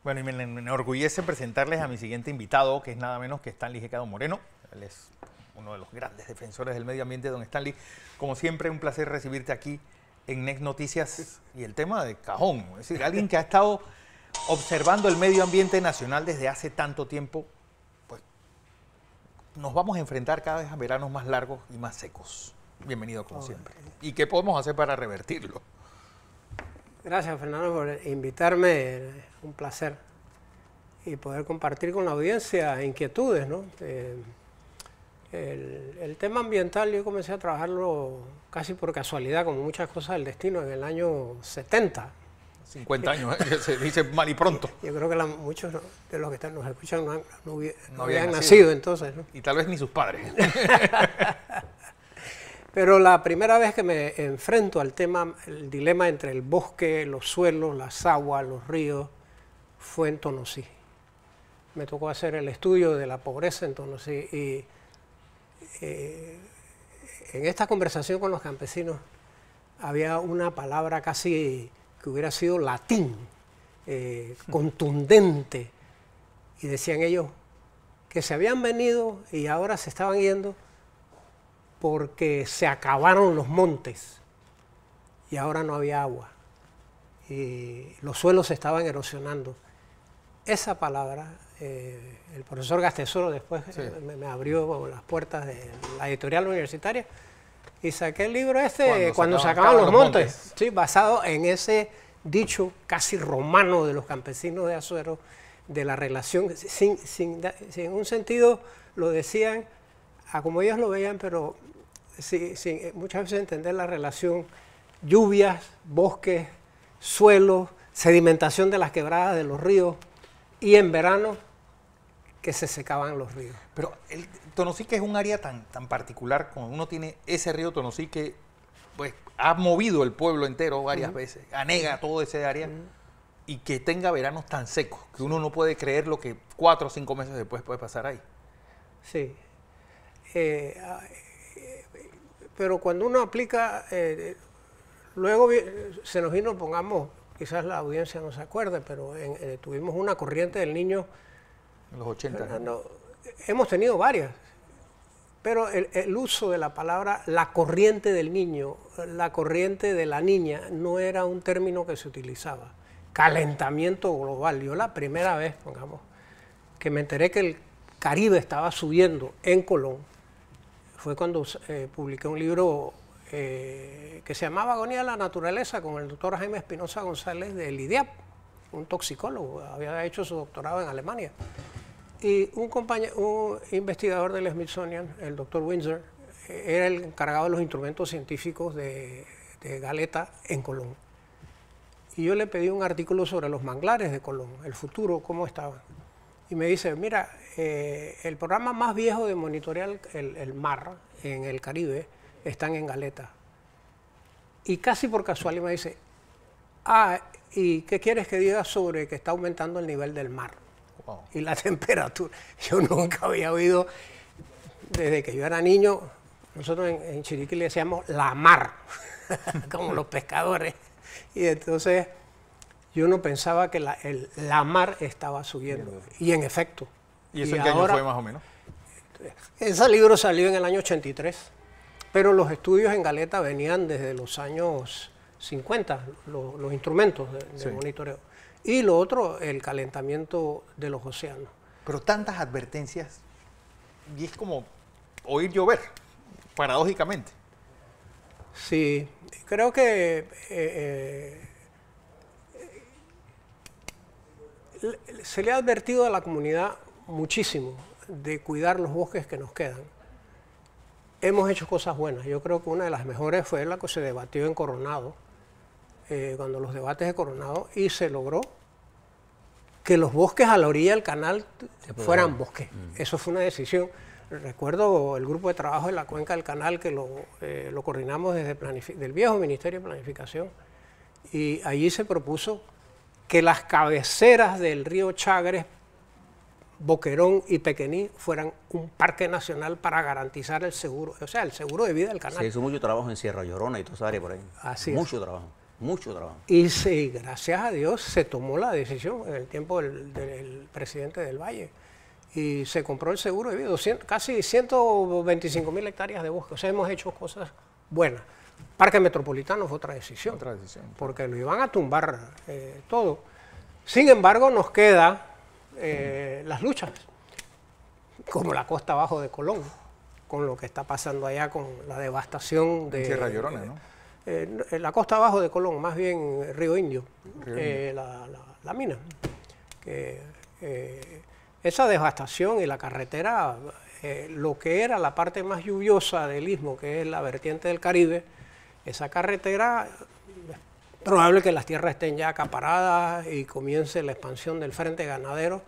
Bueno, y me enorgullece presentarles a mi siguiente invitado, que es nada menos que Stanley G. Moreno. Él es uno de los grandes defensores del medio ambiente. Don Stanley, como siempre, un placer recibirte aquí en Next Noticias. Y el tema de cajón, es decir, alguien que ha estado observando el medio ambiente nacional desde hace tanto tiempo, pues nos vamos a enfrentar cada vez a veranos más largos y más secos. Bienvenido como siempre. ¿Y qué podemos hacer para revertirlo? Gracias, Fernando, por invitarme. Un placer. Y poder compartir con la audiencia inquietudes, ¿no? El tema ambiental yo comencé a trabajarlo casi por casualidad, como muchas cosas del destino, en el año 70. 50 años, que se dice mal y pronto. Yo creo que muchos de los que nos escuchan no habían nacido entonces, ¿no? Y tal vez ni sus padres. Pero la primera vez que me enfrento al tema, el dilema entre el bosque, los suelos, las aguas, los ríos, fue en Tonosí. Me tocó hacer el estudio de la pobreza en Tonosí y en esta conversación con los campesinos había una palabra casi que hubiera sido latín, contundente, y decían ellos que se habían venido y ahora se estaban yendo porque se acabaron los montes y ahora no había agua y los suelos se estaban erosionando. Esa palabra, el profesor Gastesoro después me abrió las puertas de la editorial universitaria y saqué el libro cuando se acaban los montes. Sí, basado en ese dicho casi romano de los campesinos de Azuero, de la relación, sin un sentido lo decían a como ellos lo veían, pero sin muchas veces entender la relación lluvias, bosques, suelos, sedimentación de las quebradas de los ríos y en verano que se secaban los ríos. Pero el Tonosí, que es un área tan particular, como uno tiene ese río Tonosí que pues ha movido el pueblo entero varias veces, anega todo ese área y que tenga veranos tan secos que uno no puede creer lo que 4 o 5 meses después puede pasar ahí. Sí. Pero cuando uno aplica, luego se nos vino, pongamos, quizás la audiencia no se acuerde, pero tuvimos una corriente del Niño. En los 80. Hemos tenido varias, pero el uso de la palabra la corriente del niño, la corriente de la niña, no era un término que se utilizaba. Calentamiento global. Yo la primera vez, pongamos, que me enteré que el Caribe estaba subiendo en Colón, fue cuando publiqué un libro que se llamaba Agonía de la Naturaleza con el doctor Jaime Espinosa González del IDIAP, un toxicólogo, había hecho su doctorado en Alemania. Y un investigador del Smithsonian, el doctor Windsor, era el encargado de los instrumentos científicos de Galeta en Colón. Y yo le pedí un artículo sobre los manglares de Colón, el futuro, cómo estaban. Y me dice, mira, el programa más viejo de monitorear el mar en el Caribe están en Galeta. Y casi por casualidad me dice, ¿y qué quieres que diga sobre que está aumentando el nivel del mar? Wow. Y la temperatura. Yo nunca había oído, desde que yo era niño, nosotros en Chiriquí le decíamos la mar, como los pescadores. Y entonces yo no pensaba que la mar estaba subiendo. Y en efecto. ¿Y eso en qué año fue más o menos? Ese libro salió en el año 83, pero los estudios en Galeta venían desde los años 50, los instrumentos de monitoreo. Y lo otro, el calentamiento de los océanos. Pero tantas advertencias, y es como oír llover, paradójicamente. Sí, creo que se le ha advertido a la comunidad muchísimo de cuidar los bosques que nos quedan. Hemos hecho cosas buenas. Yo creo que una de las mejores fue la que se debatió en Coronado, cuando los debates de Coronado, y se logró que los bosques a la orilla del canal fueran bosques. Eso fue una decisión. Recuerdo el grupo de trabajo de la cuenca del canal que lo coordinamos desde del viejo Ministerio de Planificación, y allí se propuso que las cabeceras del río Chagres, Boquerón y Pequení fueran un parque nacional para garantizar el seguro, o sea, el seguro de vida del canal. Se hizo mucho trabajo en Sierra Llorona y toda esa área por ahí. Así mucho trabajo. mucho trabajo. Y sí, gracias a Dios se tomó la decisión en el tiempo del presidente del Valle. Y se compró el seguro de vida, casi 125.000 hectáreas de bosque. O sea, hemos hecho cosas buenas. Parque Metropolitano fue otra decisión. Porque lo iban a tumbar todo. Sin embargo, nos quedan las luchas, como la costa abajo de Colón, con lo que está pasando allá con la devastación de... Sierra Llorona, ¿no? La costa abajo de Colón, más bien Río Indio, la mina. Esa devastación y la carretera, lo que era la parte más lluviosa del istmo, que es la vertiente del Caribe, esa carretera, es probable que las tierras estén ya acaparadas y comience la expansión del frente ganadero.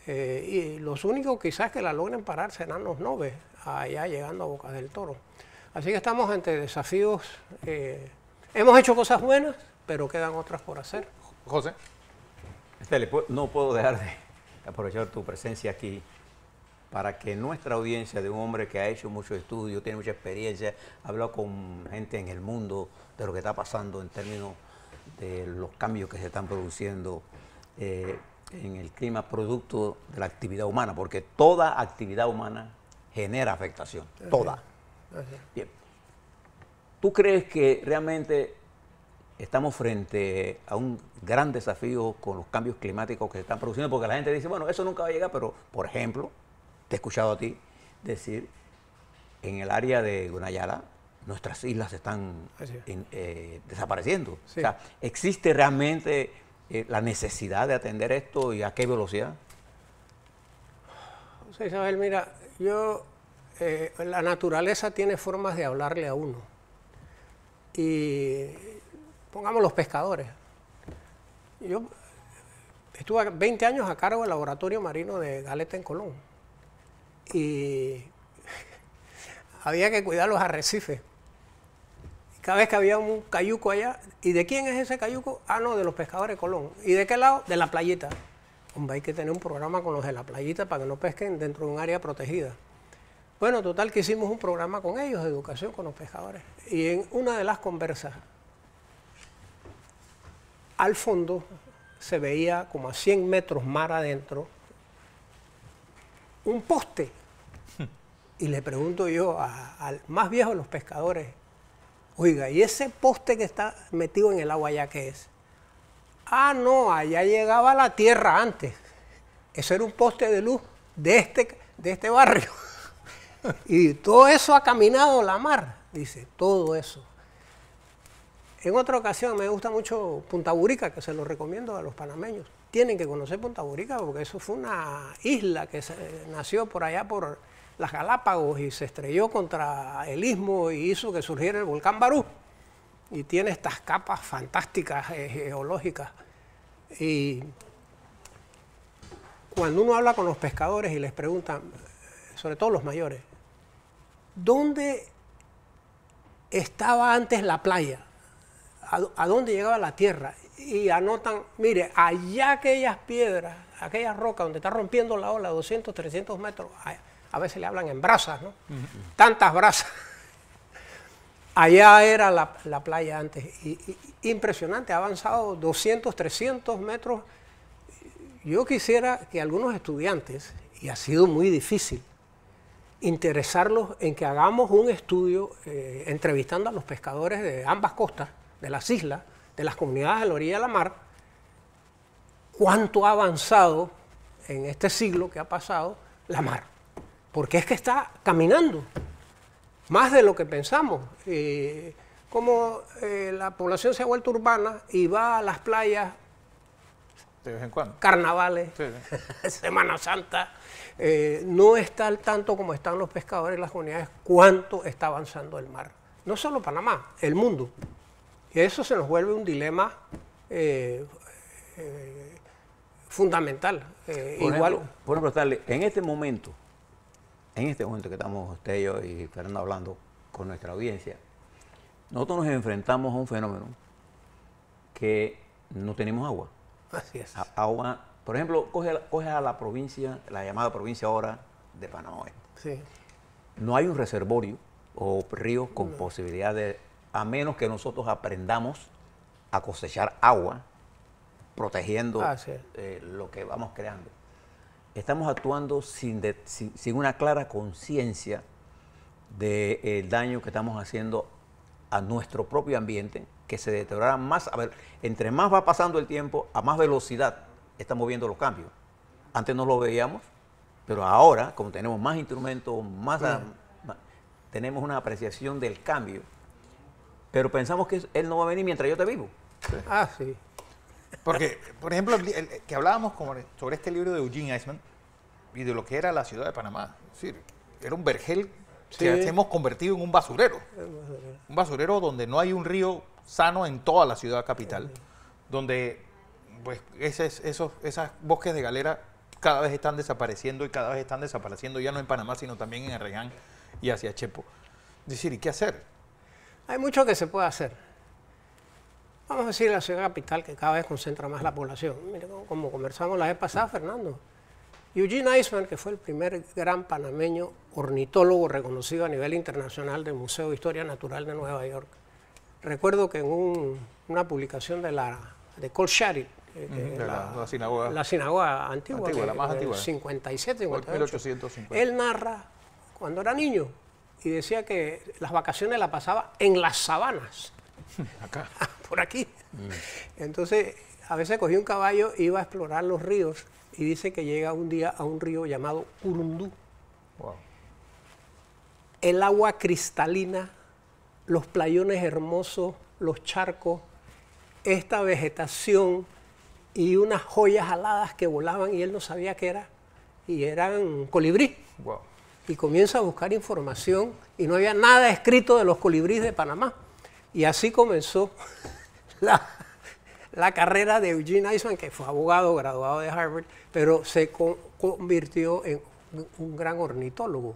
Y los únicos quizás que la logren parar serán los nobes, allá llegando a Boca del Toro. Así que estamos ante desafíos. Hemos hecho cosas buenas, pero quedan otras por hacer. José. No puedo dejar de aprovechar tu presencia aquí para que nuestra audiencia, de un hombre que ha hecho mucho estudio, tiene mucha experiencia, ha hablado con gente en el mundo de lo que está pasando en términos de los cambios que se están produciendo en el clima producto de la actividad humana, porque toda actividad humana genera afectación, toda. Bien. ¿Tú crees que realmente estamos frente a un gran desafío con los cambios climáticos que se están produciendo? Porque la gente dice, bueno, eso nunca va a llegar, pero, por ejemplo, te he escuchado a ti decir, en el área de Gunayala, nuestras islas están desapareciendo. Sí. O sea, ¿existe realmente la necesidad de atender esto y a qué velocidad? Sí, Isabel, mira, la naturaleza tiene formas de hablarle a uno. Y pongamos los pescadores. Yo estuve 20 años a cargo del laboratorio marino de Galeta en Colón. Y había que cuidar los arrecifes. Cada vez que había un cayuco allá, ¿y de quién es ese cayuco? Ah, no, de los pescadores de Colón. ¿Y de qué lado? De la playita. Hombre, hay que tener un programa con los de la playita para que no pesquen dentro de un área protegida. Bueno, total que hicimos un programa con ellos de educación con los pescadores. Y en una de las conversas, al fondo se veía como a 100 metros mar adentro un poste. Y le pregunto yo al más viejo de los pescadores, oiga, ¿y ese poste que está metido en el agua allá qué es? Ah, no, allá llegaba la tierra antes. Ese era un poste de luz de este barrio. Y todo eso ha caminado la mar, dice, todo eso. En otra ocasión me gusta mucho Punta Burica, que se lo recomiendo a los panameños. Tienen que conocer Punta Burica porque eso fue una isla que nació por allá por las Galápagos y se estrelló contra el istmo y hizo que surgiera el volcán Barú. Y tiene estas capas fantásticas geológicas. Y cuando uno habla con los pescadores y les preguntan, sobre todo los mayores, ¿dónde estaba antes la playa? ¿A dónde llegaba la tierra? Y anotan, mire, allá aquellas piedras, aquellas rocas donde está rompiendo la ola, 200, 300 metros, a veces le hablan en brazas, ¿no? Tantas brazas. Allá era la playa antes. Y impresionante, ha avanzado 200, 300 metros. Yo quisiera que algunos estudiantes, y ha sido muy difícil, interesarlos en que hagamos un estudio entrevistando a los pescadores de ambas costas, de las islas, de las comunidades a la orilla de la mar, cuánto ha avanzado en este siglo que ha pasado la mar. Porque es que está caminando, más de lo que pensamos. Como la población se ha vuelto urbana y va a las playas, de vez en cuando, carnavales, sí. Semana Santa, no está al tanto como están los pescadores y las comunidades, cuánto está avanzando el mar. No solo Panamá, el mundo. Y eso se nos vuelve un dilema fundamental. Por ejemplo, Stanley, en este momento que estamos usted y yo y Fernando hablando con nuestra audiencia, nosotros nos enfrentamos a un fenómeno que no tenemos agua. Así es. Agua, por ejemplo, coge a la provincia, la llamada provincia ahora de Panamá Oeste. Sí. No hay un reservorio o río con posibilidad de, a menos que nosotros aprendamos a cosechar agua, protegiendo Sí. lo que vamos creando. Estamos actuando sin una clara conciencia del daño que estamos haciendo a nuestro propio ambiente, que se deteriora más. A ver, entre más va pasando el tiempo, a más velocidad estamos viendo los cambios. Antes no lo veíamos, pero ahora, como tenemos más instrumentos, tenemos una apreciación del cambio. Pero pensamos que él no va a venir mientras yo esté vivo. Sí. Porque, por ejemplo, que hablábamos sobre este libro de Eugene Eisman y de lo que era la ciudad de Panamá. Es decir, era un vergel que hemos convertido en un basurero. Un basurero donde no hay un río sano en toda la ciudad capital. Donde pues, esos bosques de galera cada vez están desapareciendo y cada vez están desapareciendo ya no en Panamá, sino también en Arreján y hacia Chepo. Es decir, ¿y qué hacer? Hay mucho que se puede hacer. Vamos a decir la ciudad capital, que cada vez concentra más la población. Mire, como conversamos la vez pasada, Fernando. Eugene Eisman, que fue el primer gran panameño ornitólogo reconocido a nivel internacional del Museo de Historia Natural de Nueva York. Recuerdo que en una publicación de Col Sharit, la sinagoga antigua, la más antigua, 57, 58, 1850. Él narra cuando era niño y decía que las vacaciones las pasaba en las sabanas. Acá. Por aquí. Entonces, a veces cogía un caballo, iba a explorar los ríos y dice que llega un día a un río llamado Curundú. Wow. El agua cristalina, los playones hermosos, los charcos, esta vegetación y unas joyas aladas que volaban y él no sabía qué era, y eran colibrí. Wow. Y comienza a buscar información y no había nada escrito de los colibríes de Panamá. Y así comenzó la carrera de Eugene Eisman, que fue abogado, graduado de Harvard, pero se convirtió en un gran ornitólogo.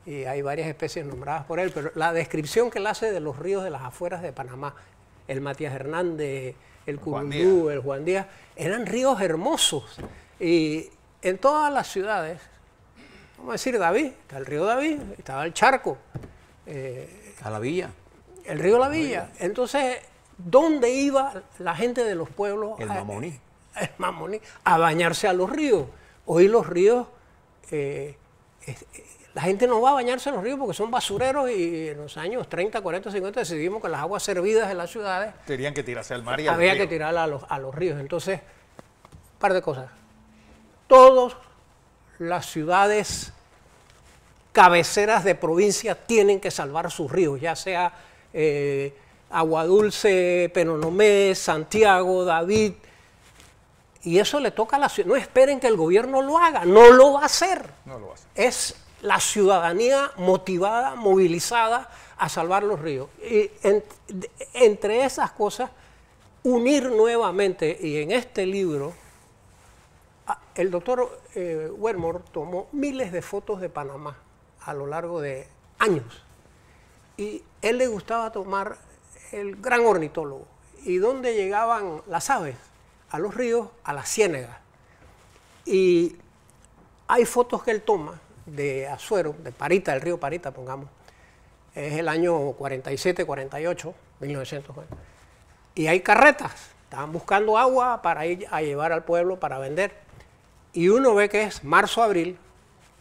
Y hay varias especies nombradas por él, pero la descripción que él hace de los ríos de las afueras de Panamá, el Matías Hernández, el Curundú, el Juan Díaz, eran ríos hermosos. Y en todas las ciudades, vamos a decir David, está el río David, estaba el charco. A la villa. El río La Villa. Entonces, ¿dónde iba la gente de los pueblos? El Mamoní. El Mamoní, a bañarse a los ríos. Hoy los ríos, la gente no va a bañarse en los ríos porque son basureros y en los años 30, 40, 50 decidimos que las aguas servidas de las ciudades Tenían que tirarse al mar y había que tirarlas a los ríos. Entonces, un par de cosas. Todas las ciudades cabeceras de provincia tienen que salvar sus ríos, ya sea Aguadulce, Penonomé, Santiago, David, y eso le toca a la ciudad. No esperen que el gobierno lo haga, no lo va a hacer. No lo va a hacer. Es la ciudadanía motivada, movilizada a salvar los ríos. Y entre esas cosas, unir nuevamente, y en este libro, el doctor Wedmore tomó miles de fotos de Panamá a lo largo de años. Y él le gustaba tomar, el gran ornitólogo. ¿Y dónde llegaban las aves? A los ríos, a las ciénegas. Y hay fotos que él toma de Azuero, de Parita, el río Parita, pongamos. Es el año 47, 48, 1940. Y hay carretas. Estaban buscando agua para ir a llevar al pueblo para vender. Y uno ve que es marzo, abril,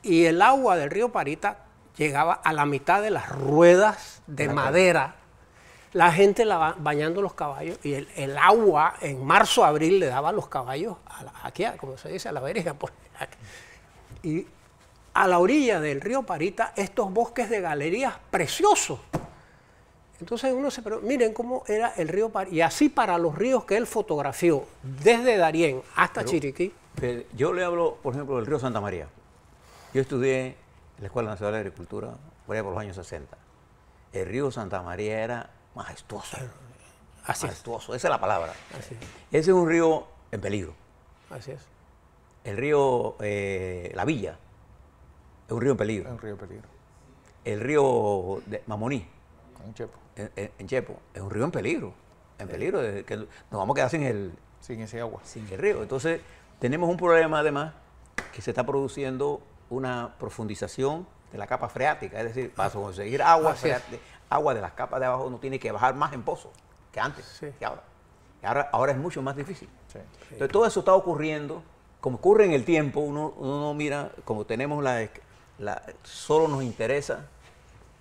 y el agua del río Parita llegaba a la mitad de las ruedas de madera, la gente bañando los caballos, y el agua en marzo, abril le daba a los caballos, aquí, como se dice, a la verja. Pues, y a la orilla del río Parita, estos bosques de galerías preciosos. Entonces uno se pregunta, miren cómo era el río Parita, y así para los ríos que él fotografió, desde Darién hasta Chiriquí. Yo le hablo, por ejemplo, del río Santa María. Yo estudié en la Escuela Nacional de Agricultura por allá por los años 60. El río Santa María era majestuoso. Así majestuoso, esa es la palabra. Así es. Ese es un río en peligro. Así es. El río La Villa es un río en peligro. Es un río de peligro. El río de Mamoní, En Chepo. en Chepo, es un río en peligro. En peligro, de que nos vamos a quedar sin el Sin ese agua. río. Entonces, tenemos un problema además que se está produciendo una profundización de la capa freática, es decir, para conseguir agua de las capas de abajo uno tiene que bajar más en pozos que antes, Sí. que ahora. Ahora es mucho más difícil. Sí. Entonces todo eso está ocurriendo, como ocurre en el tiempo, uno no mira, como tenemos solo nos interesa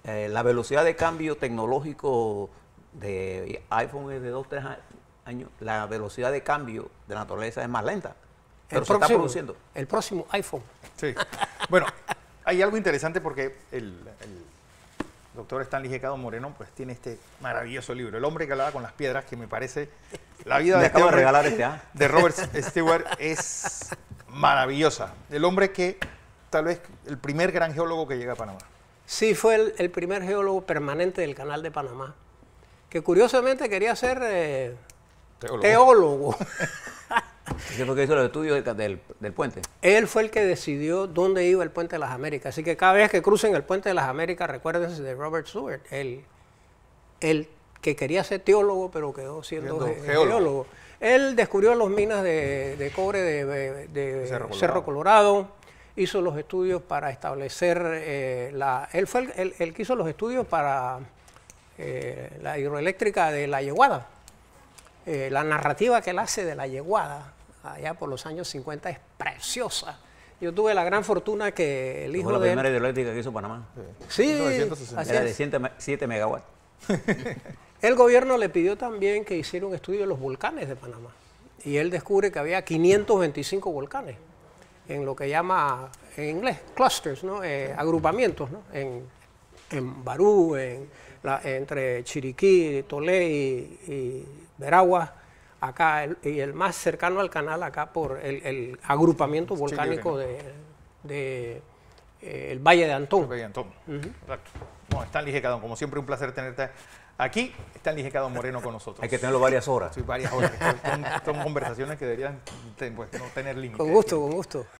la velocidad de cambio tecnológico de iPhone es de 2-3 años, la velocidad de cambio de la naturaleza es más lenta, pero se está produciendo. El próximo iPhone. Sí. Bueno, hay algo interesante porque el doctor Stanley G. Cado Moreno pues tiene este maravilloso libro, El hombre que hablaba con las piedras, que me parece la vida Me de acabo de hombre, regalar de Robert Stewart es maravillosa. El hombre que tal vez el primer gran geólogo que llega a Panamá. Sí, fue el primer geólogo permanente del Canal de Panamá, que curiosamente quería ser teólogo. ¿Qué fue que hizo los estudios del puente? Él fue el que decidió dónde iba el Puente de las Américas. Así que cada vez que crucen el Puente de las Américas, recuérdense de Robert Stewart, el que quería ser teólogo, pero quedó siendo geólogo. Él descubrió las minas de cobre de Cerro Colorado, hizo los estudios para establecer él fue el que hizo los estudios para la hidroeléctrica de La Yeguada. La narrativa que él hace de La Yeguada, allá por los años 50, es preciosa. Yo tuve la gran fortuna que el hijo fue la de él... primera hidroeléctrica que hizo Panamá. Sí, así era de 7 megawatts. El gobierno le pidió también que hiciera un estudio de los volcanes de Panamá. Y él descubre que había 525 volcanes, en lo que llama en inglés clusters, ¿no? Agrupamientos, ¿no? En Barú, entre Chiriquí, Tolé y Veraguas, acá, y el más cercano al canal acá por el agrupamiento volcánico del Valle de Antón. El Valle de Antón. Exacto. Bueno, Stanley G. Cado, como siempre un placer tenerte aquí. Stanley G. Cado Moreno con nosotros. Hay que tenerlo varias horas. Sí, varias horas. Son conversaciones que deberían pues, no tener límite. Con gusto, con gusto.